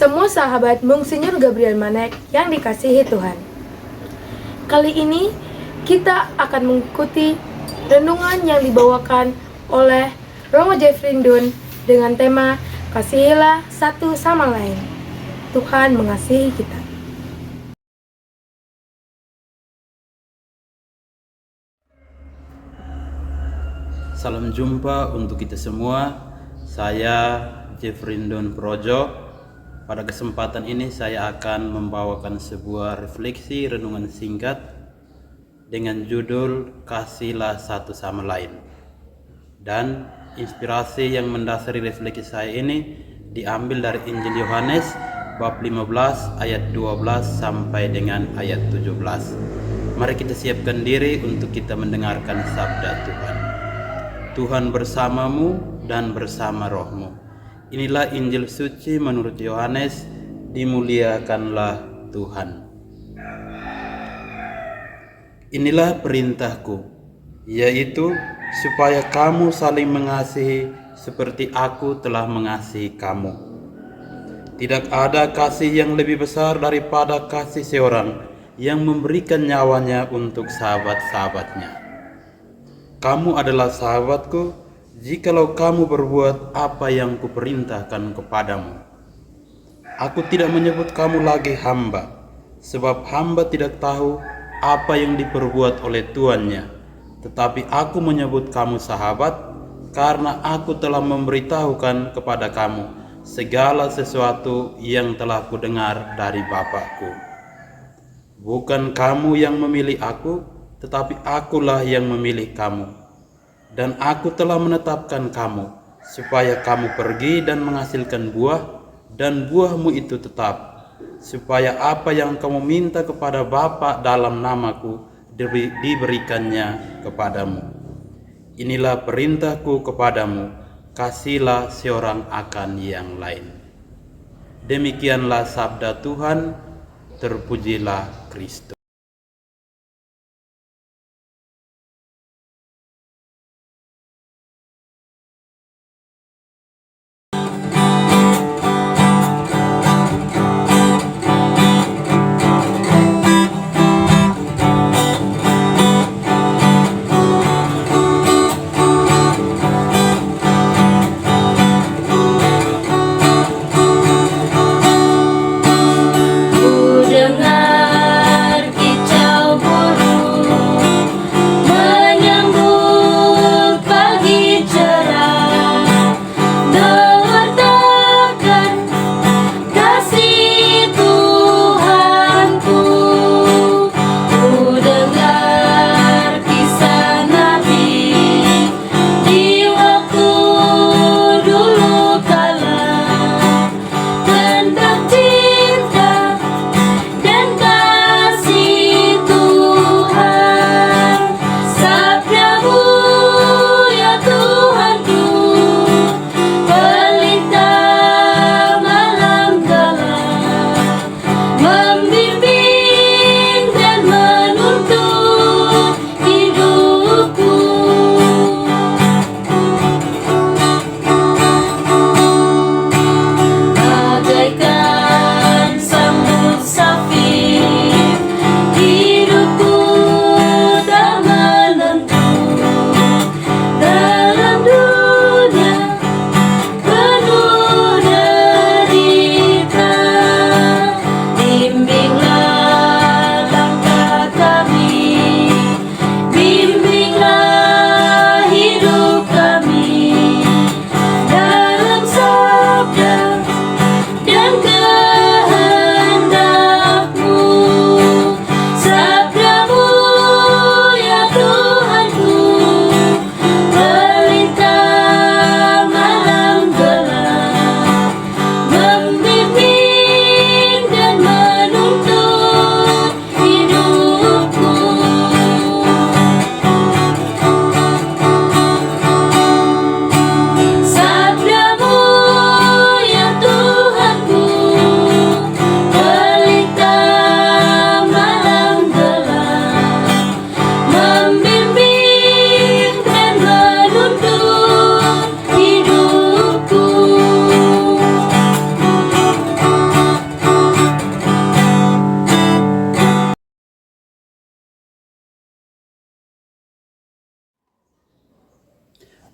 Semua sahabat Monsinyur Gabriel Manek yang dikasihi Tuhan. Kali ini kita akan mengikuti renungan yang dibawakan oleh Romo Jeffrey Ndun dengan tema Kasihilah satu sama lain. Tuhan mengasihi kita. Salam jumpa untuk kita semua. Saya Jeffrey Ndun Projo. Pada kesempatan ini saya akan membawakan sebuah refleksi renungan singkat dengan judul Kasihilah satu sama lain. Dan inspirasi yang mendasari refleksi saya ini diambil dari Injil Yohanes bab 15 ayat 12 sampai dengan ayat 17. Mari kita siapkan diri untuk kita mendengarkan sabda Tuhan. Tuhan bersamamu dan bersama rohmu. Inilah Injil suci menurut Yohanes, dimuliakanlah Tuhan. Inilah perintahku, yaitu supaya kamu saling mengasihi seperti aku telah mengasihi kamu. Tidak ada kasih yang lebih besar daripada kasih seorang yang memberikan nyawanya untuk sahabat-sahabatnya. Kamu adalah sahabatku jikalau kamu berbuat apa yang kuperintahkan kepadamu. Aku tidak menyebut kamu lagi hamba, sebab hamba tidak tahu apa yang diperbuat oleh tuannya. Tetapi aku menyebut kamu sahabat, karena aku telah memberitahukan kepada kamu segala sesuatu yang telah kudengar dari Bapakku. Bukan kamu yang memilih aku, tetapi akulah yang memilih kamu. Dan aku telah menetapkan kamu, supaya kamu pergi dan menghasilkan buah, dan buahmu itu tetap, supaya apa yang kamu minta kepada Bapa dalam namaku diberikannya kepadamu. Inilah perintahku kepadamu, kasihilah seorang akan yang lain. Demikianlah sabda Tuhan, terpujilah Kristus.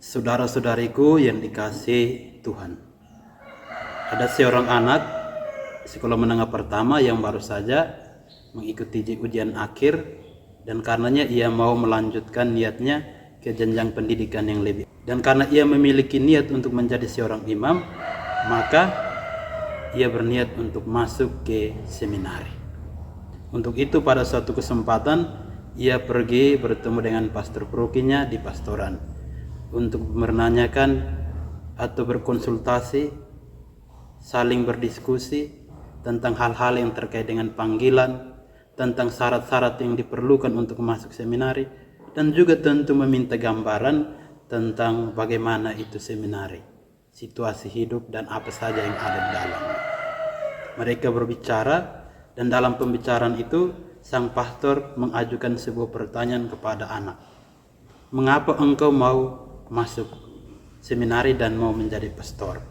Saudara-saudariku yang dikasihi Tuhan, ada seorang anak sekolah menengah pertama yang baru saja mengikuti ujian akhir, dan karenanya ia mau melanjutkan niatnya ke jenjang pendidikan yang lebih. Dan karena ia memiliki niat untuk menjadi seorang imam, maka ia berniat untuk masuk ke seminari. Untuk itu pada suatu kesempatan ia pergi bertemu dengan pastor parokinya di pastoran untuk menanyakan atau berkonsultasi, saling berdiskusi tentang hal-hal yang terkait dengan panggilan, tentang syarat-syarat yang diperlukan untuk masuk seminari, dan juga tentu meminta gambaran tentang bagaimana itu seminari, situasi hidup dan apa saja yang ada di dalamnya. Mereka berbicara, dan dalam pembicaraan itu sang pastor mengajukan sebuah pertanyaan kepada anak. Mengapa engkau mau masuk seminari dan mau menjadi pastor?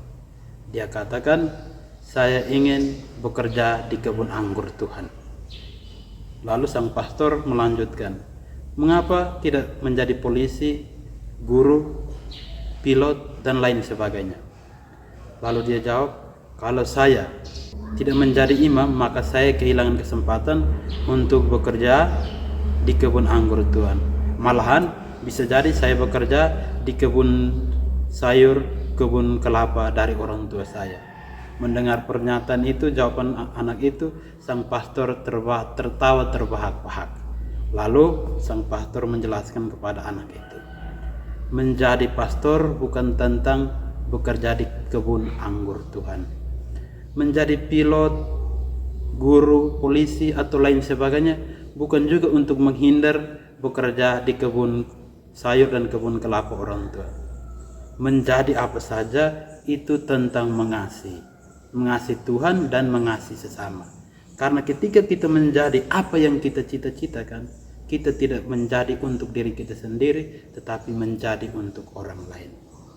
Dia katakan, saya ingin bekerja di kebun anggur Tuhan. Lalu sang pastor melanjutkan, mengapa tidak menjadi polisi, guru, pilot, dan lain sebagainya? Lalu dia jawab, kalau saya tidak menjadi imam, maka saya kehilangan kesempatan untuk bekerja di kebun anggur Tuhan. Malahan bisa jadi saya bekerja di kebun sayur, kebun kelapa dari orang tua saya. Mendengar pernyataan itu, jawaban anak itu, sang pastor tertawa terbahak-bahak. Lalu sang pastor menjelaskan kepada anak itu, menjadi pastor bukan tentang bekerja di kebun anggur Tuhan. Menjadi pilot, guru, polisi, atau lain sebagainya bukan juga untuk menghindar bekerja di kebun sayur dan kebun kelapa orang tua. Menjadi apa saja itu tentang mengasihi Tuhan dan mengasihi sesama. Karena ketika kita menjadi apa yang kita cita-citakan, kita tidak menjadi untuk diri kita sendiri, tetapi menjadi untuk orang lain.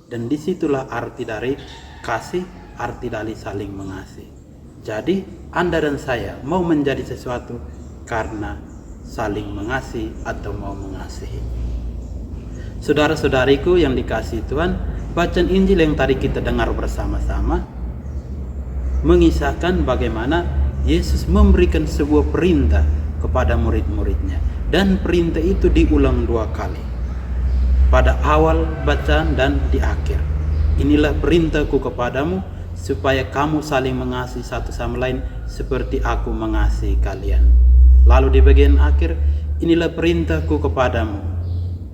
Dan disitulah arti dari kasih, arti dari saling mengasihi. Jadi Anda dan saya mau menjadi sesuatu karena saling mengasihi atau mau mengasihi. Saudara-saudariku yang dikasihi Tuhan, bacaan Injil yang tadi kita dengar bersama-sama mengisahkan bagaimana Yesus memberikan sebuah perintah kepada murid-muridnya, dan perintah itu diulang 2 kali, pada awal bacaan dan di akhir. Inilah perintahku kepadamu, supaya kamu saling mengasihi satu sama lain seperti aku mengasihi kalian. Lalu di bagian akhir, inilah perintahku kepadamu,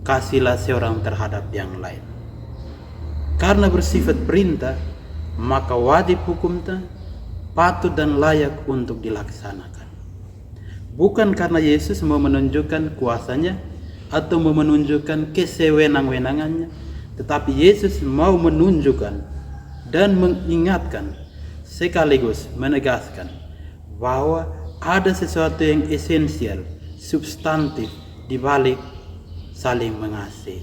kasihlah seorang terhadap yang lain. Karena bersifat perintah, maka wajib hukumnya patut dan layak untuk dilaksanakan. Bukan karena Yesus mau menunjukkan kuasanya atau mau menunjukkan kesewenang-wenangannya, tetapi Yesus mau menunjukkan dan mengingatkan sekaligus menegaskan bahwa ada sesuatu yang esensial, substantif di balik saling mengasihi.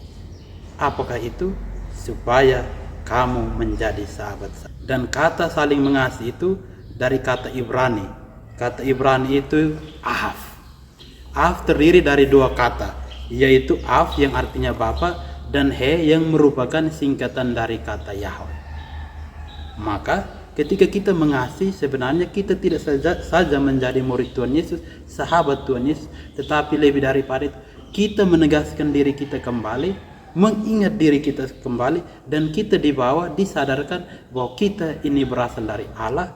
Apakah itu? Supaya kamu menjadi sahabat. Dan kata saling mengasihi itu dari kata Ibrani. Kata Ibrani itu Av. Av terdiri dari 2 kata, yaitu Av yang artinya Bapa, dan He yang merupakan singkatan dari kata Yahweh. Maka ketika kita mengasihi, sebenarnya kita tidak saja menjadi murid Tuhan Yesus, sahabat Tuhan Yesus, tetapi lebih daripada itu, kita menegaskan diri kita kembali, mengingat diri kita kembali, dan kita disadarkan bahwa kita ini berasal dari Allah,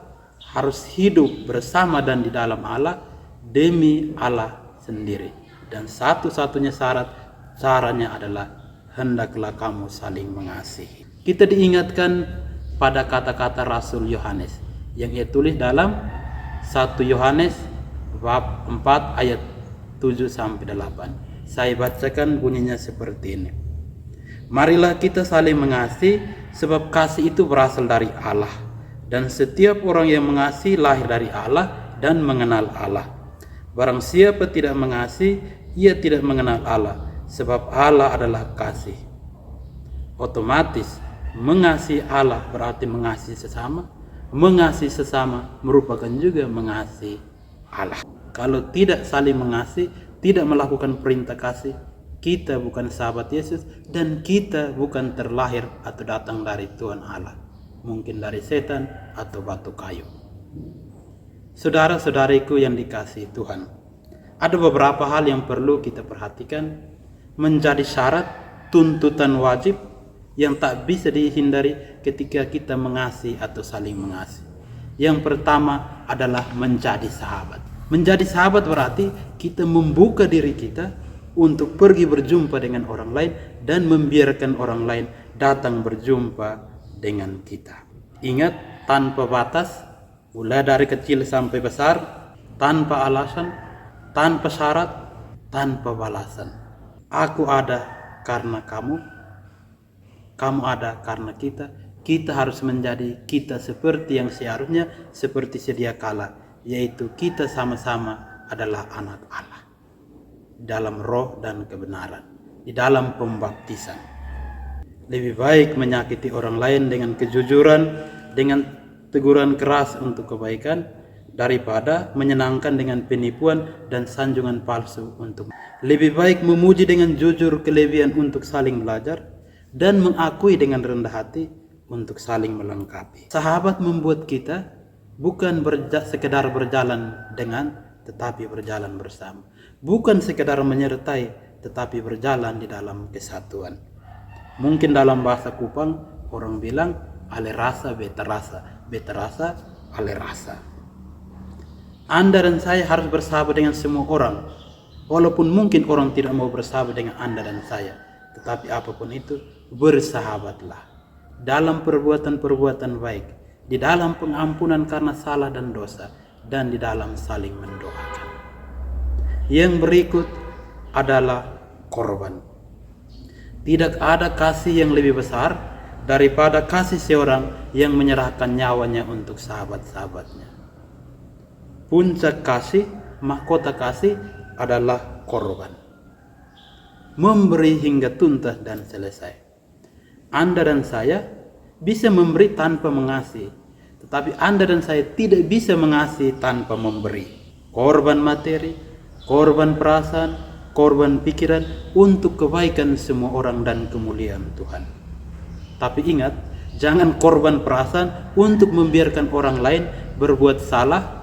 harus hidup bersama dan di dalam Allah demi Allah sendiri. Dan satu-satunya caranya adalah hendaklah kamu saling mengasihi. Kita diingatkan pada kata-kata Rasul Yohanes yang ia tulis dalam 1 Yohanes bab 4 ayat 7-8. Saya bacakan, bunyinya seperti ini. Marilah kita saling mengasihi, sebab kasih itu berasal dari Allah, dan setiap orang yang mengasihi lahir dari Allah dan mengenal Allah. Barang siapa tidak mengasihi, ia tidak mengenal Allah, sebab Allah adalah kasih. Otomatis mengasihi Allah berarti mengasihi sesama. Mengasihi sesama merupakan juga mengasihi Allah. Kalau tidak saling mengasihi, tidak melakukan perintah kasih, kita bukan sahabat Yesus, dan kita bukan terlahir atau datang dari Tuhan Allah, mungkin dari setan atau batu kayu. Saudara-saudariku yang dikasihi Tuhan, ada beberapa hal yang perlu kita perhatikan menjadi syarat tuntutan wajib yang tak bisa dihindari ketika kita mengasihi atau saling mengasihi. Yang pertama adalah menjadi sahabat. Menjadi sahabat berarti kita membuka diri kita untuk pergi berjumpa dengan orang lain dan membiarkan orang lain datang berjumpa dengan kita. Ingat, tanpa batas, mulai dari kecil sampai besar, tanpa alasan, tanpa syarat, tanpa balasan. Aku ada karena kamu, kamu ada karena kita. Kita harus menjadi kita seperti yang seharusnya, seperti sedia kala, yaitu kita sama-sama adalah anak Allah dalam roh dan kebenaran, di dalam pembaptisan. Lebih baik menyakiti orang lain dengan kejujuran, dengan teguran keras untuk kebaikan, daripada menyenangkan dengan penipuan dan sanjungan palsu untuk. Lebih baik memuji dengan jujur kelebihan untuk saling belajar, dan mengakui dengan rendah hati untuk saling melengkapi. Sahabat membuat kita bukan sekedar berjalan dengan, tetapi berjalan bersama. Bukan sekedar menyertai, tetapi berjalan di dalam kesatuan. Mungkin dalam bahasa Kupang orang bilang ale rasa beta rasa, beta rasa ale rasa. Anda dan saya harus bersahabat dengan semua orang, walaupun mungkin orang tidak mau bersahabat dengan Anda dan saya. Tetapi apapun itu, bersahabatlah dalam perbuatan-perbuatan baik, di dalam pengampunan karena salah dan dosa, dan di dalam saling mendoakan. Yang berikut adalah korban. Tidak ada kasih yang lebih besar daripada kasih seorang yang menyerahkan nyawanya untuk sahabat-sahabatnya. Puncak kasih, mahkota kasih adalah korban. Memberi hingga tuntas dan selesai. Anda dan saya bisa memberi tanpa mengasihi, tetapi Anda dan saya tidak bisa mengasihi tanpa memberi. Korban materi, korban perasaan, korban pikiran untuk kebaikan semua orang dan kemuliaan Tuhan. Tapi ingat, jangan korban perasaan untuk membiarkan orang lain berbuat salah,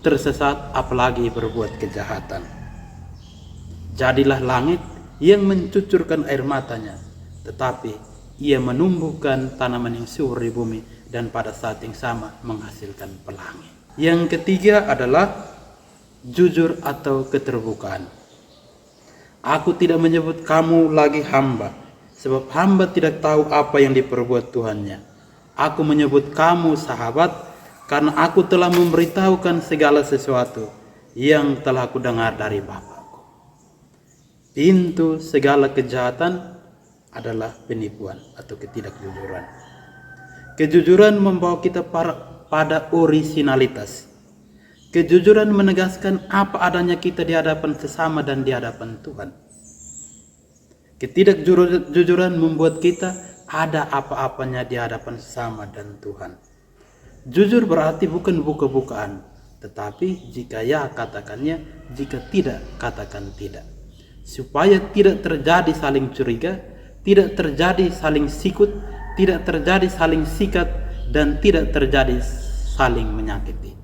tersesat, apalagi berbuat kejahatan. Jadilah langit yang mencucurkan air matanya, tetapi ia menumbuhkan tanaman yang subur di bumi dan pada saat yang sama menghasilkan pelangi. Yang ketiga adalah jujur atau keterbukaan. Aku tidak menyebut kamu lagi hamba, sebab hamba tidak tahu apa yang diperbuat Tuhannya. Aku menyebut kamu sahabat, karena aku telah memberitahukan segala sesuatu yang telah aku dengar dari Bapakku. Pintu segala kejahatan adalah penipuan atau ketidakjujuran. Kejujuran membawa kita pada originalitas. Kejujuran menegaskan apa adanya kita di hadapan sesama dan di hadapan Tuhan. Ketidakjujuran membuat kita ada apa-apanya di hadapan sesama dan Tuhan. Jujur berarti bukan buka-bukaan, tetapi jika ya katakannya, jika tidak katakan tidak. Supaya tidak terjadi saling curiga, tidak terjadi saling sikut, tidak terjadi saling sikat, dan tidak terjadi saling menyakiti.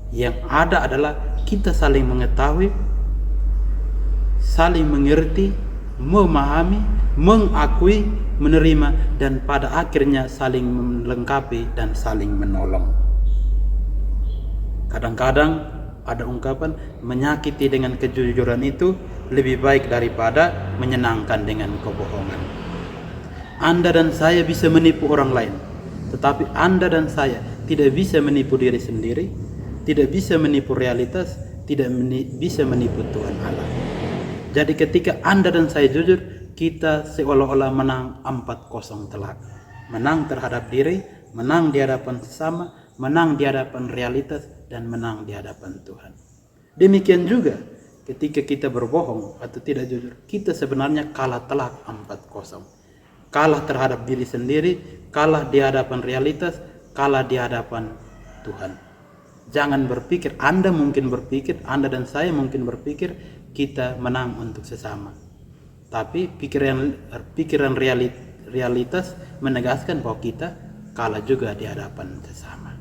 Yang ada adalah kita saling mengetahui, saling mengerti, memahami, mengakui, menerima, dan pada akhirnya saling melengkapi dan saling menolong. Kadang-kadang ada ungkapan menyakiti dengan kejujuran itu lebih baik daripada menyenangkan dengan kebohongan. Anda dan saya bisa menipu orang lain, tetapi Anda dan saya tidak bisa menipu diri sendiri, tidak bisa menipu realitas, tidak bisa menipu Tuhan Allah. Jadi ketika Anda dan saya jujur, kita seolah-olah menang 4-0 telak. Menang terhadap diri, menang di hadapan sesama, menang di hadapan realitas, dan menang di hadapan Tuhan. Demikian juga ketika kita berbohong atau tidak jujur, kita sebenarnya kalah telak 4-0. Kalah terhadap diri sendiri, kalah di hadapan realitas, kalah di hadapan Tuhan. Jangan berpikir, Anda dan saya mungkin berpikir kita menang untuk sesama. Tapi pikiran realitas menegaskan bahwa kita kalah juga di hadapan sesama.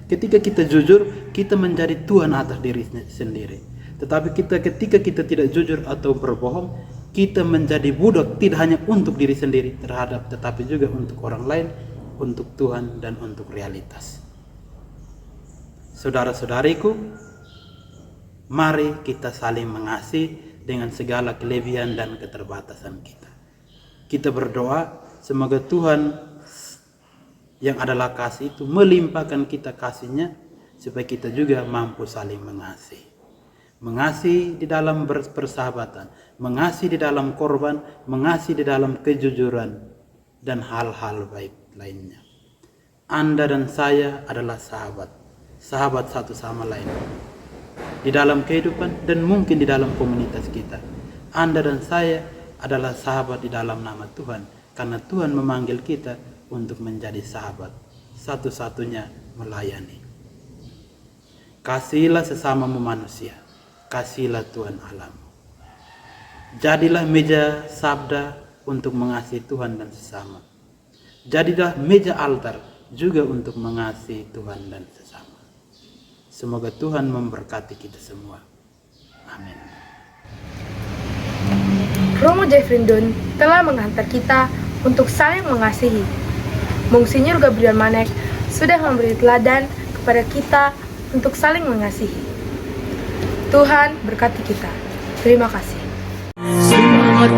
Ketika kita jujur, kita menjadi Tuhan atas diri sendiri. Tetapi ketika kita tidak jujur atau berbohong, kita menjadi budak tidak hanya untuk diri sendiri tetapi juga untuk orang lain, untuk Tuhan dan untuk realitas. Saudara-saudariku, mari kita saling mengasihi dengan segala kelebihan dan keterbatasan kita. Kita berdoa semoga Tuhan yang adalah kasih itu melimpahkan kita kasih-Nya supaya kita juga mampu saling mengasihi. Mengasihi di dalam persahabatan, mengasihi di dalam korban, mengasihi di dalam kejujuran dan hal-hal baik lainnya. Anda dan saya adalah sahabat satu sama lain di dalam kehidupan dan mungkin di dalam komunitas kita. Anda dan saya adalah sahabat di dalam nama Tuhan, karena Tuhan memanggil kita untuk menjadi sahabat, satu-satunya melayani. Kasihilah sesamamu manusia, kasihilah Tuhan Allahmu. Jadilah meja sabda untuk mengasihi Tuhan dan sesama. Jadilah meja altar juga untuk mengasihi Tuhan dan sesama. Semoga Tuhan memberkati kita semua. Amin. Romo Jeffrey Dun telah menghantar kita untuk saling mengasihi. Monsinyur Gabriel Manek sudah memberi teladan kepada kita untuk saling mengasihi. Tuhan berkati kita. Terima kasih. Semangat